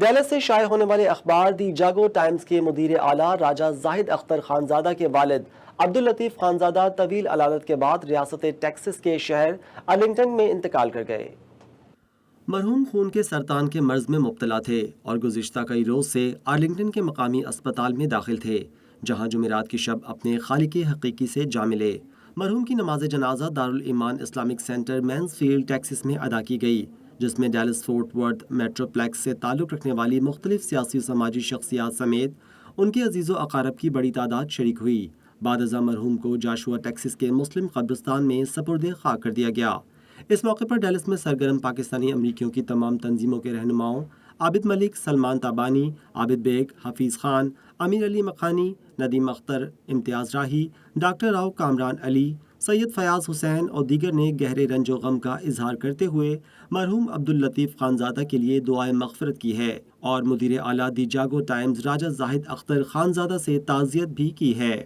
Deals سے شائع ہونے والے اخبار دی جاگو ٹائمز کے مدیر اعلیٰ راجہ زاہد اختر خانزادہ کے والد عبداللطیف خانزادہ طویل علالت کے بعد ریاست ٹیکسس کے شہر ارلنگٹن میں انتقال کر گئے۔ مرحوم خون کے سرطان کے مرض میں مبتلا تھے اور گزشتہ کئی روز سے ارلنگٹن کے مقامی اسپتال میں داخل تھے، جہاں جمعرات کی شب اپنے خالق حقیقی سے جا ملے۔ مرحوم کی نماز جنازہ دارالایمان اسلامک سینٹر مینسفیلڈ ٹیکسس میں ادا کی گئی، جس میں Dallas Fort Worth metroplex سے تعلق رکھنے والی مختلف سیاسی و سماجی شخصیات سمیت ان کے عزیز و اقارب کی بڑی تعداد شریک ہوئی۔ بعد ازاں مرحوم کو جاشوا ٹیکسس کے مسلم قبرستان میں سپرد خاک کر دیا گیا۔ اس موقع پر ڈیلس میں سرگرم پاکستانی امریکیوں کی تمام تنظیموں کے رہنماؤں عابد ملک، سلمان تابانی، عابد بیگ، حفیظ خان، امیر علی مقانی، ندیم اختر، امتیاز راہی، ڈاکٹر راؤ کامران علی، سید فیاض حسین اور دیگر نے گہرے رنج و غم کا اظہار کرتے ہوئے مرحوم عبداللطیف خانزادہ کے لیے دعائے مغفرت کی ہے اور مدیر اعلیٰ دی جاگو ٹائمز راجہ زاہد اختر خانزادہ سے تعزیت بھی کی ہے۔